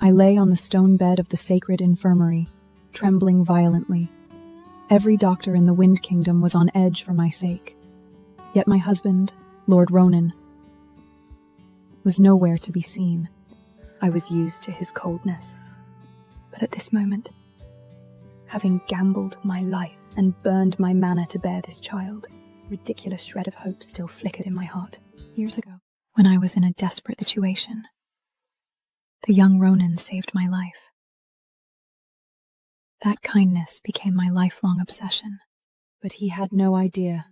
I lay on the stone bed of the sacred infirmary, trembling violently. Every doctor in the Wind Kingdom was on edge for my sake. Yet my husband, Lord Ronan, was nowhere to be seen. I was used to his coldness. But at this moment, having gambled my life and burned my mana to bear this child, a ridiculous shred of hope still flickered in my heart. Years ago, when I was in a desperate situation, the young Ronan saved my life. That kindness became my lifelong obsession. But he had no idea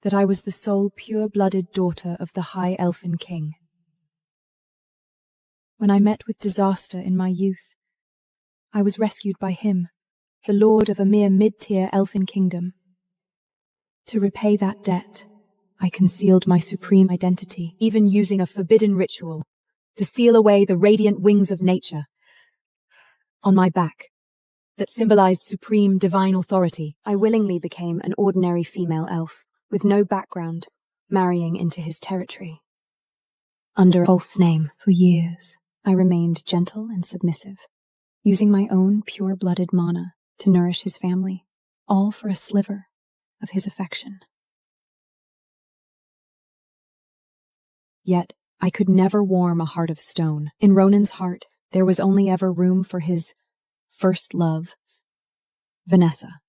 that I was the sole pure-blooded daughter of the High Elfin King. When I met with disaster in my youth, I was rescued by him, the lord of a mere mid-tier elfin kingdom. To repay that debt, I concealed my supreme identity, even using a forbidden ritual to seal away the radiant wings of nature on my back that symbolized supreme divine authority. I willingly became an ordinary female elf, with no background, marrying into his territory. Under a false name, for years, I remained gentle and submissive, using my own pure-blooded mana to nourish his family, all for a sliver of his affection. Yet, I could never warm a heart of stone. In Ronan's heart, there was only ever room for his first love, Vanessa.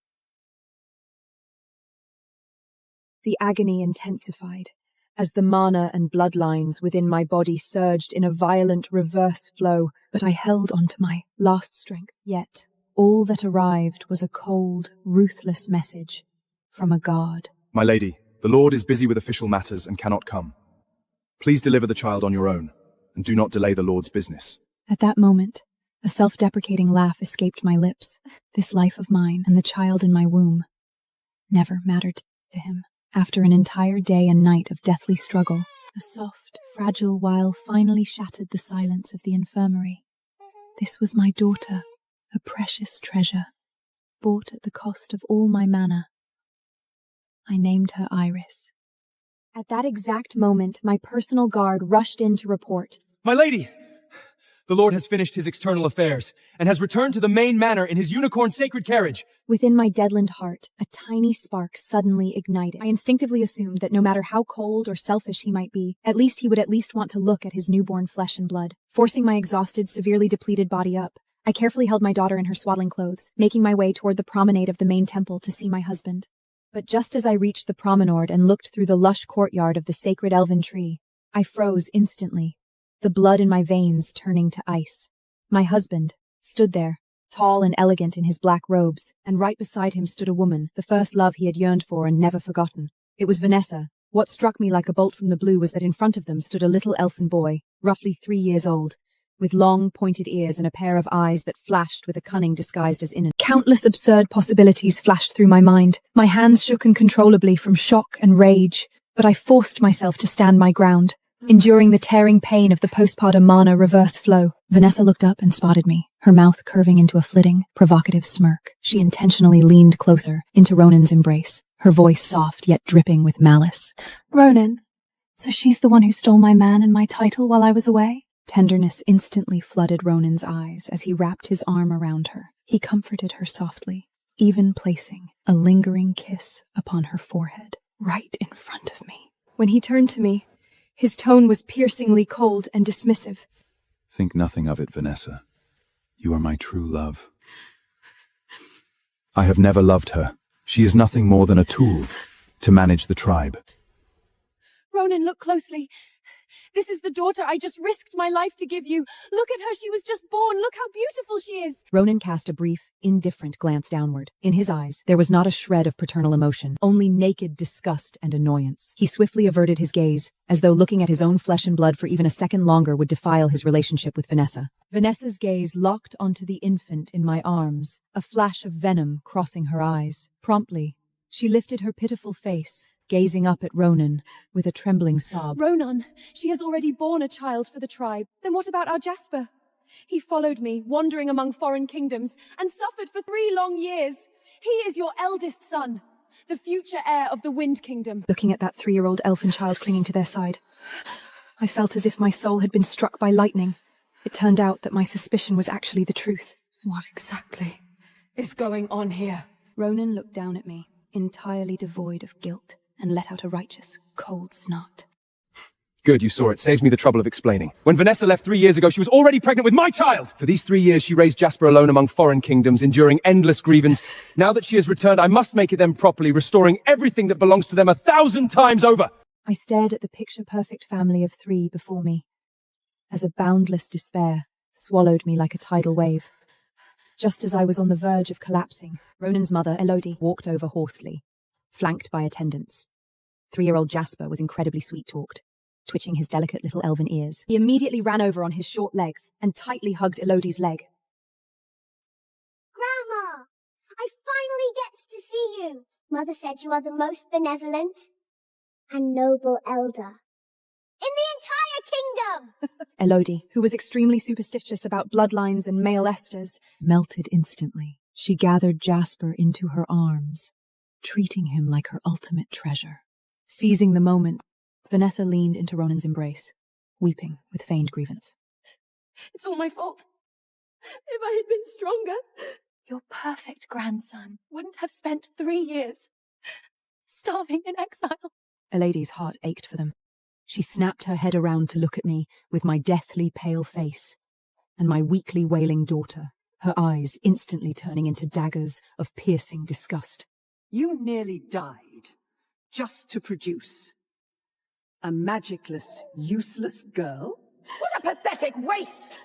The agony intensified as the mana and bloodlines within my body surged in a violent reverse flow, but I held on to my last strength. Yet, all that arrived was a cold, ruthless message from a guard. My lady, the Lord is busy with official matters and cannot come. Please deliver the child on your own, and do not delay the Lord's business. At that moment, a self-deprecating laugh escaped my lips. This life of mine and the child in my womb never mattered to him. After an entire day and night of deathly struggle, a soft, fragile wail finally shattered the silence of the infirmary. This was my daughter, a precious treasure, bought at the cost of all my mana. I named her Iris. At that exact moment, my personal guard rushed in to report. My lady! The Lord has finished his external affairs, and has returned to the main manor in his unicorn sacred carriage. Within my deadland heart, a tiny spark suddenly ignited. I instinctively assumed that no matter how cold or selfish he might be, at least he would at least want to look at his newborn flesh and blood. Forcing my exhausted, severely depleted body up, I carefully held my daughter in her swaddling clothes, making my way toward the promenade of the main temple to see my husband. But just as I reached the promenade and looked through the lush courtyard of the sacred elven tree, I froze instantly, the blood in my veins turning to ice. My husband stood there, tall and elegant in his black robes, and right beside him stood a woman, the first love he had yearned for and never forgotten. It was Vanessa. What struck me like a bolt from the blue was that in front of them stood a little elfin boy, roughly 3 years old, with long, pointed ears and a pair of eyes that flashed with a cunning disguised as innocence. Countless absurd possibilities flashed through my mind. My hands shook uncontrollably from shock and rage, but I forced myself to stand my ground, enduring the tearing pain of the postpartum mana reverse flow. Vanessa looked up and spotted me, her mouth curving into a flitting, provocative smirk. She intentionally leaned closer into Ronan's embrace, her voice soft yet dripping with malice. "Ronan, so she's the one who stole my man and my title while I was away?" Tenderness instantly flooded Ronan's eyes as he wrapped his arm around her. He comforted her softly, even placing a lingering kiss upon her forehead, right in front of me. When he turned to me, his tone was piercingly cold and dismissive. Think nothing of it, Vanessa. You are my true love. I have never loved her. She is nothing more than a tool to manage the tribe. Ronan, look closely. This is the daughter I just risked my life to give you. Look at her, she was just born. Look how beautiful she is. Ronan cast a brief, indifferent glance downward. In his eyes, there was not a shred of paternal emotion, only naked disgust and annoyance. He swiftly averted his gaze, as though looking at his own flesh and blood for even a second longer would defile his relationship with Vanessa. Vanessa's gaze locked onto the infant in my arms, a flash of venom crossing her eyes. Promptly, she lifted her pitiful face, gazing up at Ronan with a trembling sob. "Ronan, she has already borne a child for the tribe. Then what about our Jasper? He followed me, wandering among foreign kingdoms, and suffered for 3 long years. He is your eldest son, the future heir of the Wind Kingdom." Looking at that 3-year-old elfin child clinging to their side, I felt as if my soul had been struck by lightning. It turned out that my suspicion was actually the truth. What exactly is going on here? Ronan looked down at me, entirely devoid of guilt, and let out a righteous, cold snort. Good, you saw it. Saves me the trouble of explaining. When Vanessa left 3 years ago, she was already pregnant with my child! For these 3 years, she raised Jasper alone among foreign kingdoms, enduring endless grievance. Now that she has returned, I must make it them properly, restoring everything that belongs to them 1,000 times over! I stared at the picture-perfect family of 3 before me, as a boundless despair swallowed me like a tidal wave. Just as I was on the verge of collapsing, Ronan's mother, Elodie, walked over hoarsely, flanked by attendants. 3-year-old Jasper was incredibly sweet-talked, twitching his delicate little elven ears. He immediately ran over on his short legs and tightly hugged Elodie's leg. Grandma, I finally get to see you. Mother said you are the most benevolent and noble elder in the entire kingdom. Elodie, who was extremely superstitious about bloodlines and male esters, melted instantly. She gathered Jasper into her arms, treating him like her ultimate treasure. Seizing the moment, Vanessa leaned into Ronan's embrace, weeping with feigned grievance. It's all my fault. If I had been stronger, your perfect grandson wouldn't have spent 3 years starving in exile. Elodie's heart ached for them. She snapped her head around to look at me with my deathly pale face and my weakly wailing daughter, her eyes instantly turning into daggers of piercing disgust. You nearly died just to produce a magicless, useless girl? What a pathetic waste!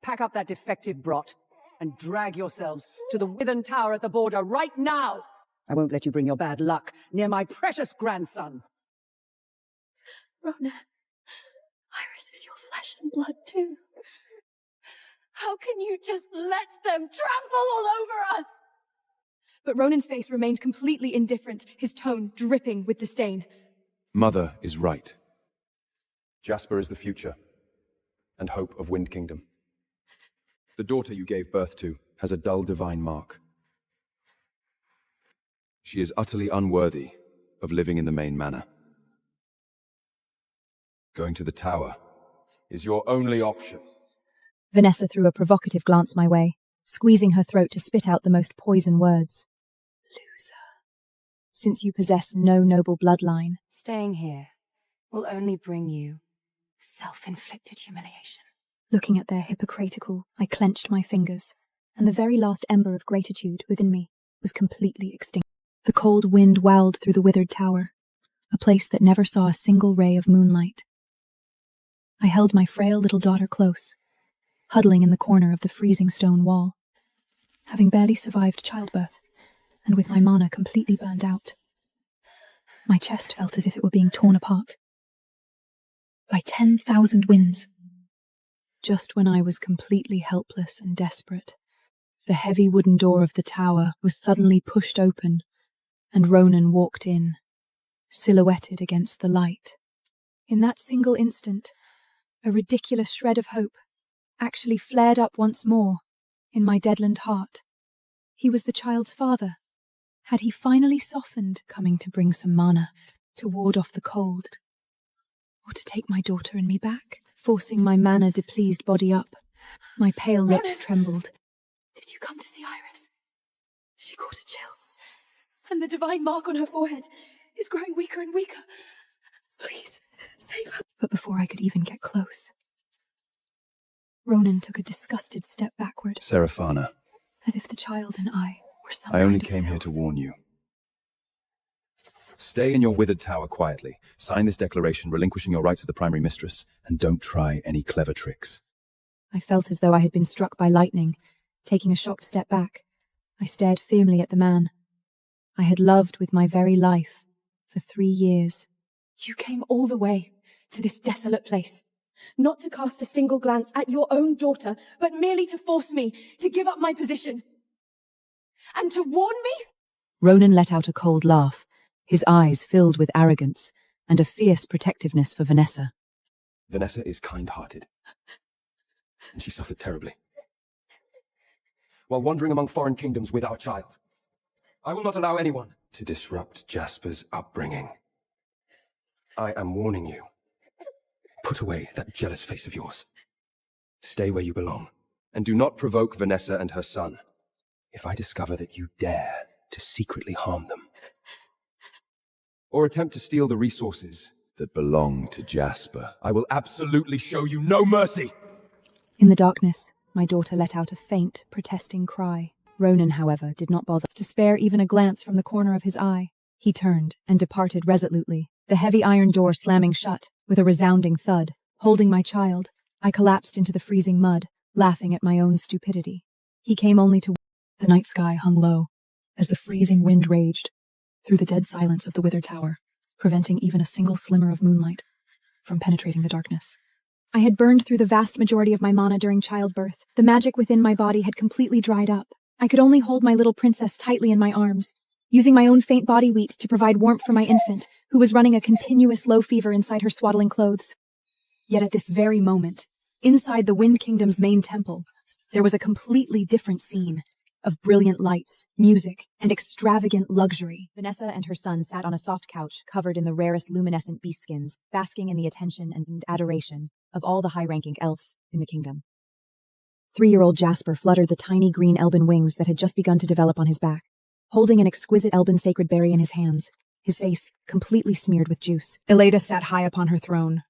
Pack up that defective brot and drag yourselves to the Withen Tower at the border right now! I won't let you bring your bad luck near my precious grandson. Ronan, Iris is your flesh and blood too. How can you just let them trample all over us? But Ronan's face remained completely indifferent, his tone dripping with disdain. Mother is right. Jasper is the future and hope of Wind Kingdom. The daughter you gave birth to has a dull divine mark. She is utterly unworthy of living in the main manor. Going to the tower is your only option. Vanessa threw a provocative glance my way, squeezing her throat to spit out the most poison words. Loser. Since you possess no noble bloodline, Staying here will only bring you self-inflicted humiliation. looking at their hypocritical, I clenched my fingers, and the very last ember of gratitude within me was completely extinct. The cold wind wowled through the withered tower, a place that never saw a single ray of moonlight. I held my frail little daughter close, huddling in the corner of the freezing stone wall, having barely survived childbirth, and with my mana completely burned out. My chest felt as if it were being torn apart by 10,000 winds. Just when I was completely helpless and desperate, the heavy wooden door of the tower was suddenly pushed open, and Ronan walked in, silhouetted against the light. In that single instant, a ridiculous shred of hope actually flared up once more in my deadlaned heart. He was the child's father. Had he finally softened, coming to bring some mana, to ward off the cold? Or to take my daughter and me back, forcing my mana-depleased body up? My pale lips trembled. Did you come to see Iris? She caught a chill, and the divine mark on her forehead is growing weaker and weaker. Please, save her. But before I could even get close, Ronan took a disgusted step backward, Seraphana, as if the child and I were some I only kind of came here filth. to warn you. Stay in your withered tower quietly. Sign this declaration relinquishing your rights as the primary mistress, and don't try any clever tricks. I felt as though I had been struck by lightning. Taking a shocked step back, I stared firmly at the man I had loved with my very life for 3 years. You came all the way to this desolate place, not to cast a single glance at your own daughter, but merely to force me to give up my position. And to warn me? Ronan let out a cold laugh, his eyes filled with arrogance and a fierce protectiveness for Vanessa. Vanessa is kind-hearted, and she suffered terribly while wandering among foreign kingdoms with our child. I will not allow anyone to disrupt Jasper's upbringing. I am warning you. Put away that jealous face of yours. Stay where you belong, and do not provoke Vanessa and her son. If I discover that you dare to secretly harm them, or attempt to steal the resources that belong to Jasper, I will absolutely show you no mercy! In the darkness, my daughter let out a faint, protesting cry. Ronan, however, did not bother to spare even a glance from the corner of his eye. He turned and departed resolutely, the heavy iron door slamming shut with a resounding thud. Holding my child, I collapsed into the freezing mud, laughing at my own stupidity. He came only to... The night sky hung low, as the freezing wind raged through the dead silence of the withered tower, preventing even a single slimmer of moonlight from penetrating the darkness. I had burned through the vast majority of my mana during childbirth. The magic within my body had completely dried up. I could only hold my little princess tightly in my arms, using my own faint body heat to provide warmth for my infant, who was running a continuous low fever inside her swaddling clothes. Yet at this very moment, inside the Wind Kingdom's main temple, there was a completely different scene of brilliant lights, music, and extravagant luxury. Vanessa and her son sat on a soft couch covered in the rarest luminescent beast skins, basking in the attention and adoration of all the high-ranking elves in the kingdom. 3-year-old Jasper fluttered the tiny green elven wings that had just begun to develop on his back, holding an exquisite elven sacred berry in his hands, his face completely smeared with juice. Eleda sat high upon her throne,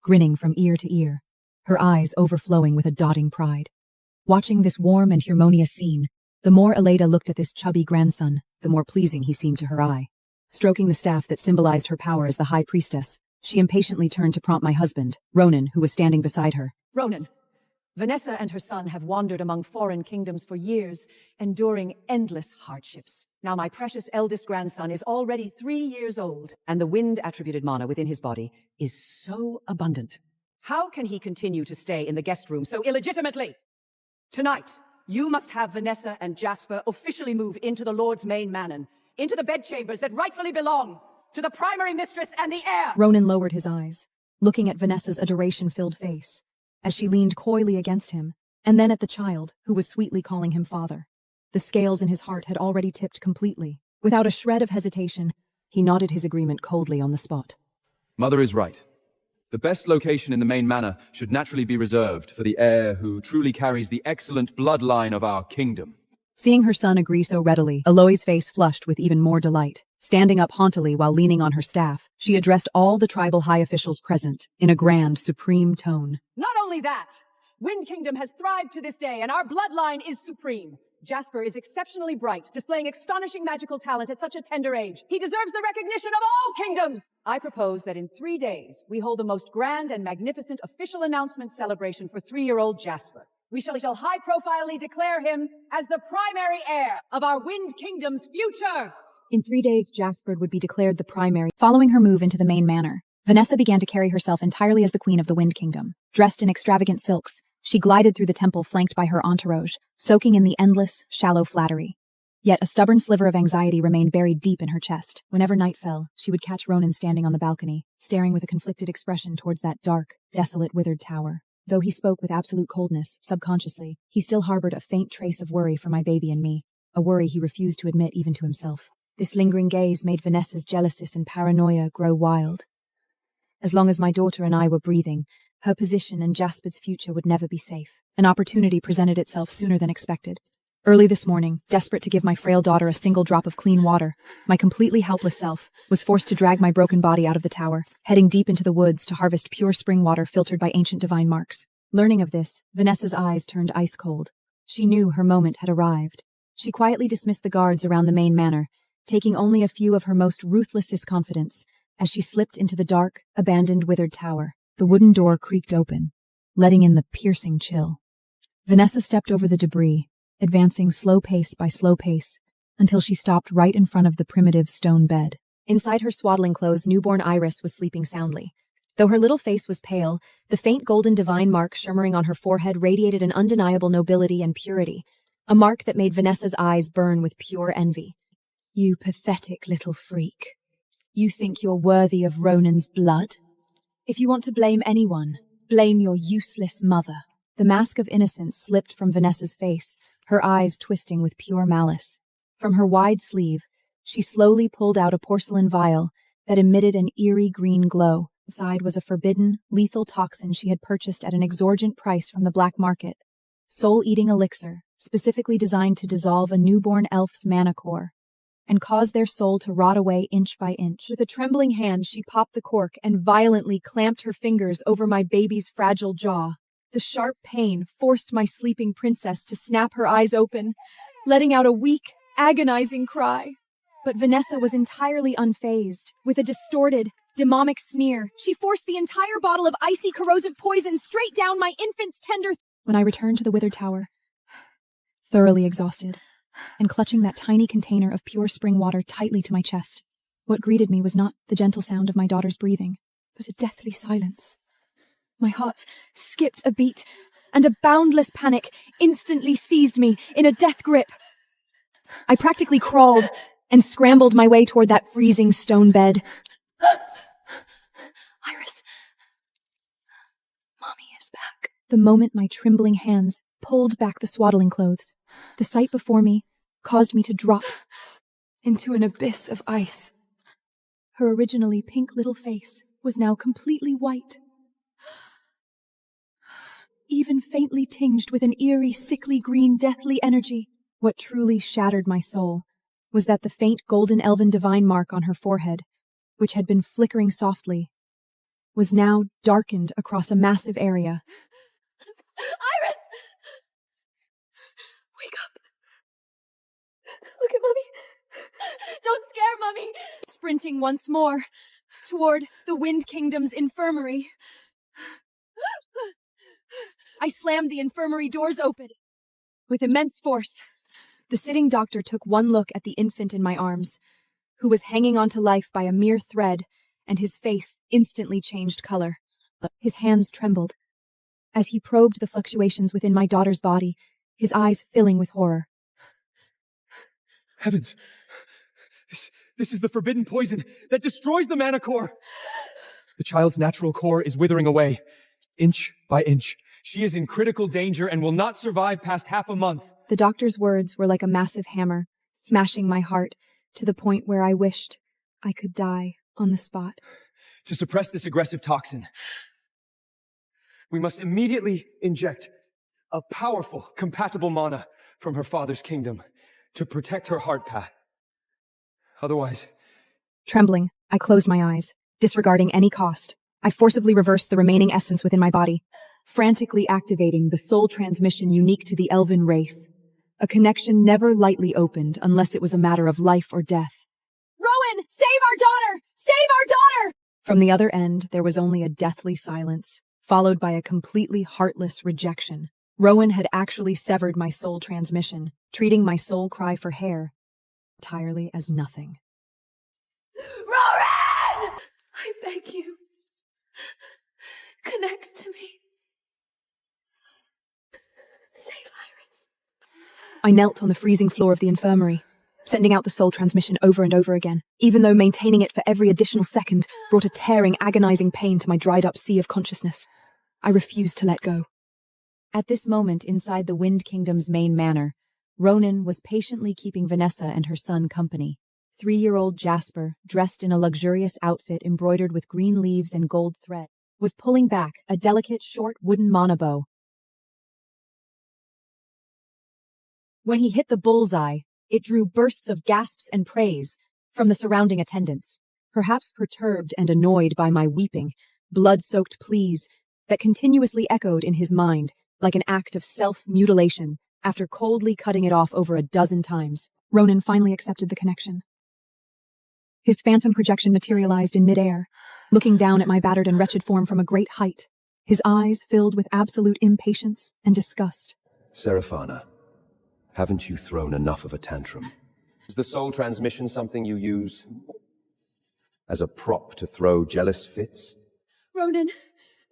grinning from ear to ear, her eyes overflowing with a doting pride. Watching this warm and harmonious scene, the more Eleda looked at this chubby grandson, the more pleasing he seemed to her eye. Stroking the staff that symbolized her power as the high priestess, she impatiently turned to prompt my husband, Ronan, who was standing beside her. Ronan, Vanessa and her son have wandered among foreign kingdoms for years, enduring endless hardships. Now my precious eldest grandson is already 3 years old, and the wind-attributed mana within his body is so abundant. How can he continue to stay in the guest room so illegitimately? Tonight, you must have Vanessa and Jasper officially move into the Lord's main manor, into the bedchambers that rightfully belong to the primary mistress and the heir. Ronan lowered his eyes, looking at Vanessa's adoration-filled face, as she leaned coyly against him, and then at the child, who was sweetly calling him father. The scales in his heart had already tipped completely. Without a shred of hesitation, he nodded his agreement coldly on the spot. Mother is right. The best location in the main manor should naturally be reserved for the heir who truly carries the excellent bloodline of our kingdom. Seeing her son agree so readily, Aloy's face flushed with even more delight. Standing up haughtily while leaning on her staff, she addressed all the tribal high officials present in a grand, supreme tone. Not only that, Wind Kingdom has thrived to this day, and our bloodline is supreme. Jasper is exceptionally bright, displaying astonishing magical talent at such a tender age. He deserves the recognition of all kingdoms! I propose that in 3 days, we hold the most grand and magnificent official announcement celebration for 3-year-old Jasper. We shall high-profilely declare him as the primary heir of our Wind Kingdom's future! In 3 days, Jasper would be declared the primary. Following her move into the main manor, Vanessa began to carry herself entirely as the queen of the Wind Kingdom. Dressed in extravagant silks, she glided through the temple flanked by her entourage, soaking in the endless, shallow flattery. Yet a stubborn sliver of anxiety remained buried deep in her chest. Whenever night fell, she would catch Ronan standing on the balcony, staring with a conflicted expression towards that dark, desolate, withered tower. Though he spoke with absolute coldness, subconsciously, he still harbored a faint trace of worry for my baby and me, a worry he refused to admit even to himself. This lingering gaze made Vanessa's jealousy and paranoia grow wild. As long as my daughter and I were breathing, her position and Jasper's future would never be safe. An opportunity presented itself sooner than expected. Early this morning, desperate to give my frail daughter a single drop of clean water, my completely helpless self was forced to drag my broken body out of the tower, heading deep into the woods to harvest pure spring water filtered by ancient divine marks. Learning of this, Vanessa's eyes turned ice cold. She knew her moment had arrived. She quietly dismissed the guards around the main manor, taking only a few of her most ruthless confidants, as she slipped into the dark, abandoned, withered tower. The wooden door creaked open, letting in the piercing chill. Vanessa stepped over the debris, advancing slow pace by slow pace, until she stopped right in front of the primitive stone bed. Inside her swaddling clothes, newborn Iris was sleeping soundly. Though her little face was pale, the faint golden divine mark shimmering on her forehead radiated an undeniable nobility and purity, a mark that made Vanessa's eyes burn with pure envy. You pathetic little freak. You think you're worthy of Ronan's blood? If you want to blame anyone, blame your useless mother. The mask of innocence slipped from Vanessa's face, her eyes twisting with pure malice. From her wide sleeve, she slowly pulled out a porcelain vial that emitted an eerie green glow. Inside was a forbidden, lethal toxin she had purchased at an exorbitant price from the black market. Soul-eating elixir, specifically designed to dissolve a newborn elf's mana core and cause their soul to rot away inch by inch. With a trembling hand, she popped the cork and violently clamped her fingers over my baby's fragile jaw. The sharp pain forced my sleeping princess to snap her eyes open, letting out a weak, agonizing cry. But Vanessa was entirely unfazed. With a distorted, demonic sneer, she forced the entire bottle of icy corrosive poison straight down my infant's tender When I returned to the withered tower, thoroughly exhausted, and clutching that tiny container of pure spring water tightly to my chest, what greeted me was not the gentle sound of my daughter's breathing, but a deathly silence. My heart skipped a beat, and a boundless panic instantly seized me in a death grip. I practically crawled and scrambled my way toward that freezing stone bed. Iris, Mommy is back. The moment my trembling hands pulled back the swaddling clothes, the sight before me caused me to drop into an abyss of ice. Her originally pink little face was now completely white, even faintly tinged with an eerie, sickly green, deathly energy. What truly shattered my soul was that the faint golden elven divine mark on her forehead, which had been flickering softly, was now darkened across a massive area. Iris! Wake up. Look at Mommy. Don't scare Mommy. Sprinting once more toward the Wind Kingdom's infirmary. I slammed the infirmary doors open with immense force. The sitting doctor took one look at the infant in my arms, who was hanging on to life by a mere thread, and his face instantly changed color. His hands trembled as he probed the fluctuations within my daughter's body, his eyes filling with horror. Heavens! This is the forbidden poison that destroys the mana core! The child's natural core is withering away, inch by inch. She is in critical danger and will not survive past half a month. The doctor's words were like a massive hammer, smashing my heart to the point where I wished I could die on the spot. To suppress this aggressive toxin, we must immediately inject a powerful, compatible mana from her father's kingdom to protect her heart path. Otherwise... Trembling, I closed my eyes, disregarding any cost. I forcibly reversed the remaining essence within my body, frantically activating the soul transmission unique to the elven race, a connection never lightly opened unless it was a matter of life or death. Rowan, save our daughter! Save our daughter! From the other end, there was only a deathly silence, followed by a completely heartless rejection. Rowan had actually severed my soul transmission, treating my soul cry for hair entirely as nothing. Ronan! I beg you, connect to me. Save Iris. I knelt on the freezing floor of the infirmary, sending out the soul transmission over and over again, even though maintaining it for every additional second brought a tearing, agonizing pain to my dried-up sea of consciousness. I refused to let go. At this moment, inside the Wind Kingdom's main manor, Ronan was patiently keeping Vanessa and her son company. 3-year-old Jasper, dressed in a luxurious outfit embroidered with green leaves and gold thread, was pulling back a delicate, short wooden mana bow. When he hit the bullseye, it drew bursts of gasps and praise from the surrounding attendants, perhaps perturbed and annoyed by my weeping, blood-soaked pleas that continuously echoed in his mind like an act of self-mutilation after coldly cutting it off over a dozen times. Ronan finally accepted the connection. His phantom projection materialized in midair, looking down at my battered and wretched form from a great height, his eyes filled with absolute impatience and disgust. Seraphana, haven't you thrown enough of a tantrum? Is the soul transmission something you use as a prop to throw jealous fits? Ronan,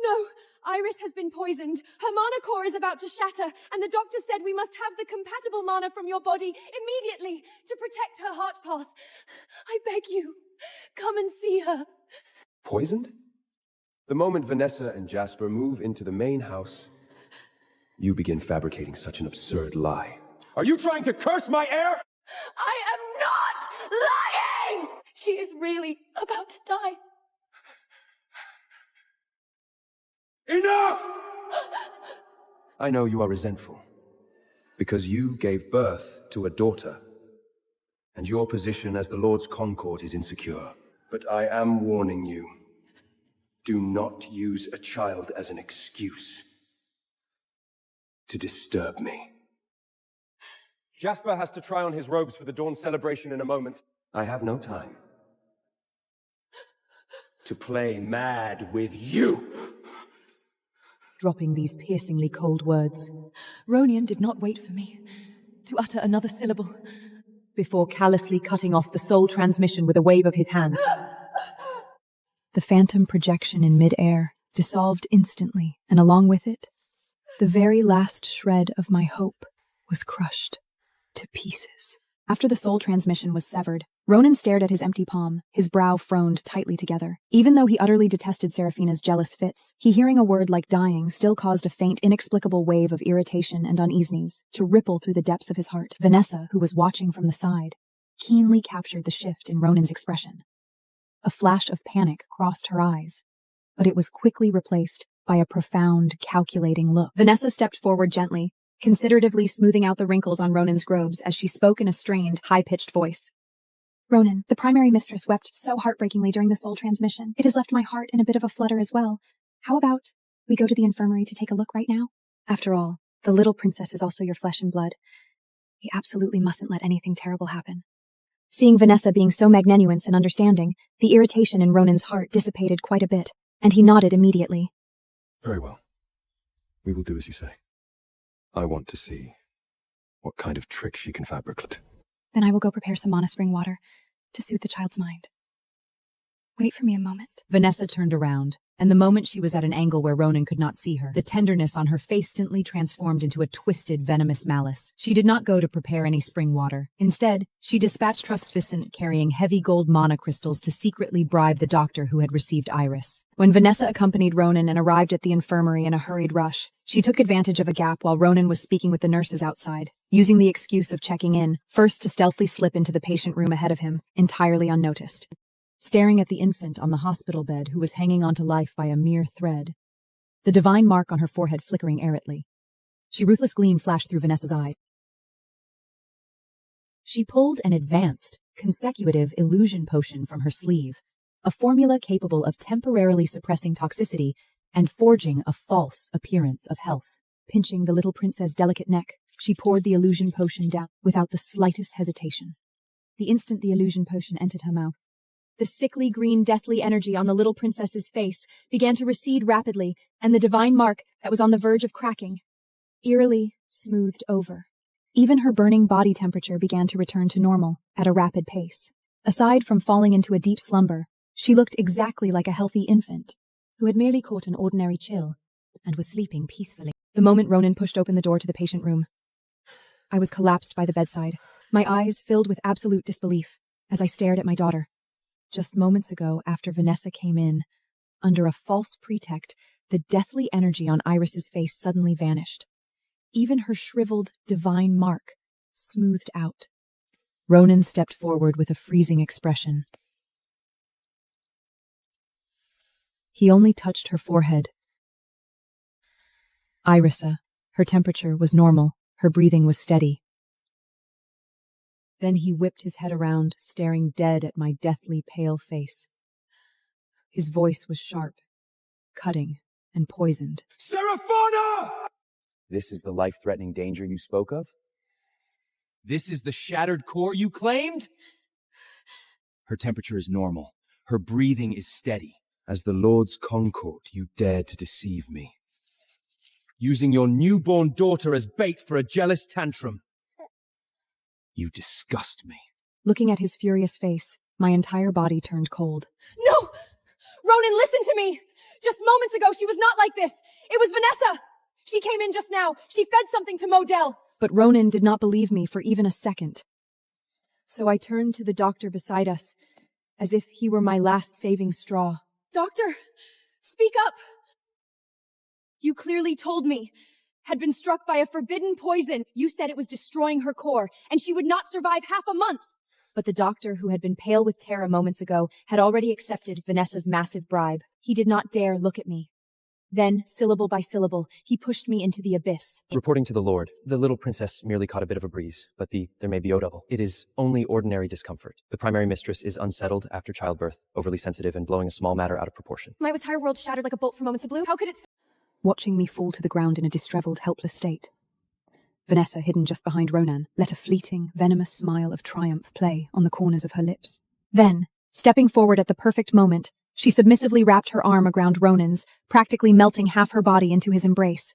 no. Iris has been poisoned. Her mana core is about to shatter, and the doctor said we must have the compatible mana from your body immediately to protect her heart path. I beg you, come and see her. Poisoned? The moment Vanessa and Jasper move into the main house, you begin fabricating such an absurd lie. Are you trying to curse my heir? I am not lying! She is really about to die. Enough! I know you are resentful, because you gave birth to a daughter, and your position as the Lord's Concord is insecure. But I am warning you, do not use a child as an excuse to disturb me. Jasper has to try on his robes for the dawn celebration in a moment. I have no time to play mad with you. Dropping these piercingly cold words, Ronan did not wait for me to utter another syllable before callously cutting off the soul transmission with a wave of his hand. The phantom projection in mid-air dissolved instantly, and along with it, the very last shred of my hope was crushed to pieces. After the soul transmission was severed, Ronan stared at his empty palm, his brow frowned tightly together. Even though he utterly detested Seraphina's jealous fits, hearing a word like dying still caused a faint, inexplicable wave of irritation and uneasiness to ripple through the depths of his heart. Vanessa, who was watching from the side, keenly captured the shift in Ronan's expression. A flash of panic crossed her eyes, but it was quickly replaced by a profound, calculating look. Vanessa stepped forward gently, consideratively smoothing out the wrinkles on Ronan's robes as she spoke in a strained, high-pitched voice. Ronan, the primary mistress wept so heartbreakingly during the soul transmission. It has left my heart in a bit of a flutter as well. How about we go to the infirmary to take a look right now? After all, the little princess is also your flesh and blood. We absolutely mustn't let anything terrible happen. Seeing Vanessa being so magnanimous and understanding, the irritation in Ronan's heart dissipated quite a bit, and he nodded immediately. Very well. We will do as you say. I want to see what kind of trick she can fabricate. Then I will go prepare some mana spring water to soothe the child's mind. Wait for me a moment. Vanessa turned around, and the moment she was at an angle where Ronan could not see her, the tenderness on her face instantly transformed into a twisted, venomous malice. She did not go to prepare any spring water. Instead, she dispatched Trustficent carrying heavy gold mana crystals to secretly bribe the doctor who had received Iris. When Vanessa accompanied Ronan and arrived at the infirmary in a hurried rush, she took advantage of a gap while Ronan was speaking with the nurses outside, using the excuse of checking in, first to stealthily slip into the patient room ahead of him, entirely unnoticed. Staring at the infant on the hospital bed who was hanging on to life by a mere thread, the divine mark on her forehead flickering errantly. A ruthless gleam flashed through Vanessa's eyes. She pulled an advanced, consecutive illusion potion from her sleeve, a formula capable of temporarily suppressing toxicity and forging a false appearance of health. Pinching the little princess's delicate neck, she poured the illusion potion down without the slightest hesitation. The instant the illusion potion entered her mouth, the sickly green deathly energy on the little princess's face began to recede rapidly, and the divine mark that was on the verge of cracking eerily smoothed over. Even her burning body temperature began to return to normal at a rapid pace. Aside from falling into a deep slumber, she looked exactly like a healthy infant who had merely caught an ordinary chill and was sleeping peacefully. The moment Ronan pushed open the door to the patient room, I was collapsed by the bedside, my eyes filled with absolute disbelief as I stared at my daughter. Just moments ago, after Vanessa came in, under a false pretext, the deathly energy on Iris's face suddenly vanished. Even her shriveled, divine mark smoothed out. Ronan stepped forward with a freezing expression. He only touched her forehead. Irisa, her temperature was normal, her breathing was steady. Then he whipped his head around, staring dead at my deathly pale face. His voice was sharp, cutting, and poisoned. Seraphina! This is the life-threatening danger you spoke of? This is the shattered core you claimed? Her temperature is normal. Her breathing is steady. As the Lord's Concord, you dared to deceive me. Using your newborn daughter as bait for a jealous tantrum. You disgust me. Looking at his furious face, my entire body turned cold. No! Ronan, listen to me! Just moments ago, she was not like this. It was Vanessa! She came in just now. She fed something to Modell. But Ronan did not believe me for even a second. So I turned to the doctor beside us, as if he were my last saving straw. Doctor, speak up! You clearly told me. Had been struck by a forbidden poison. You said it was destroying her core, and she would not survive half a month. But the doctor, who had been pale with terror moments ago, had already accepted Vanessa's massive bribe. He did not dare look at me. Then, syllable by syllable, he pushed me into the abyss. Reporting to the Lord, the little princess merely caught a bit of a breeze, but there may be double. It is only ordinary discomfort. The primary mistress is unsettled after childbirth, overly sensitive and blowing a small matter out of proportion. My entire world shattered like a bolt from moments of blue. How could it... Watching me fall to the ground in a disheveled, helpless state. Vanessa, hidden just behind Ronan, let a fleeting, venomous smile of triumph play on the corners of her lips. Then, stepping forward at the perfect moment, she submissively wrapped her arm around Ronan's, practically melting half her body into his embrace.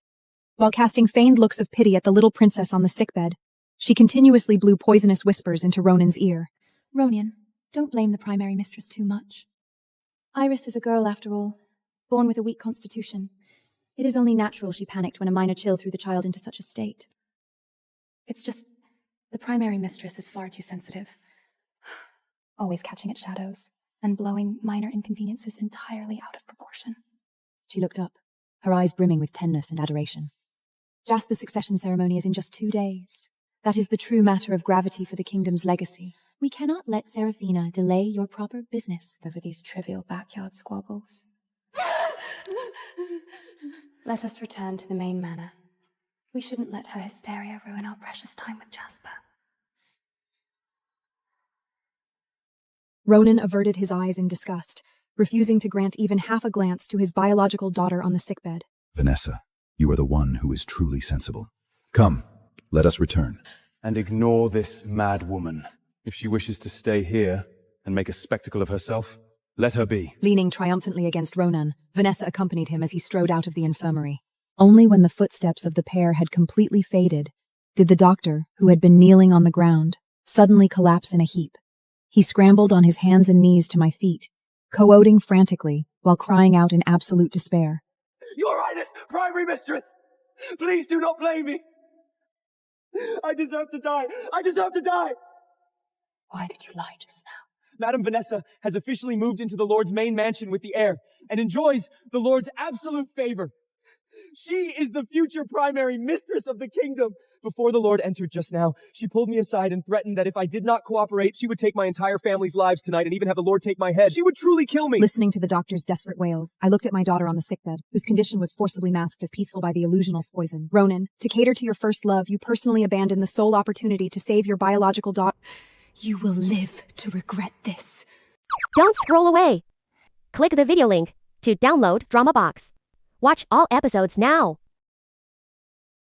While casting feigned looks of pity at the little princess on the sickbed, she continuously blew poisonous whispers into Ronan's ear. Ronan, don't blame the primary mistress too much. Iris is a girl after all, born with a weak constitution. It is only natural she panicked when a minor chill threw the child into such a state. It's just, the primary mistress is far too sensitive. Always catching at shadows, and blowing minor inconveniences entirely out of proportion. She looked up, her eyes brimming with tenderness and adoration. Jasper's succession ceremony is in just 2 days. That is the true matter of gravity for the kingdom's legacy. We cannot let Seraphina delay your proper business over these trivial backyard squabbles. Let us return to the main manor. We shouldn't let her hysteria ruin our precious time with Jasper. Ronan averted his eyes in disgust, refusing to grant even half a glance to his biological daughter on the sickbed. Vanessa, you are the one who is truly sensible. Come, let us return. And ignore this mad woman. If she wishes to stay here and make a spectacle of herself, let her be. Leaning triumphantly against Ronan, Vanessa accompanied him as he strode out of the infirmary. Only when the footsteps of the pair had completely faded did the doctor, who had been kneeling on the ground, suddenly collapse in a heap. He scrambled on his hands and knees to my feet, co-oating frantically while crying out in absolute despair. Your Highness, primary mistress! Please do not blame me! I deserve to die! I deserve to die! Why did you lie just now? Madame Vanessa has officially moved into the Lord's main mansion with the heir and enjoys the Lord's absolute favor. She is the future primary mistress of the kingdom. Before the Lord entered just now, she pulled me aside and threatened that if I did not cooperate, she would take my entire family's lives tonight and even have the Lord take my head. She would truly kill me. Listening to the doctor's desperate wails, I looked at my daughter on the sickbed, whose condition was forcibly masked as peaceful by the illusional poison. Ronan, to cater to your first love, you personally abandoned the sole opportunity to save your biological daughter. You will live to regret this. Don't scroll away. Click the video link to download Drama Box. Watch all episodes now.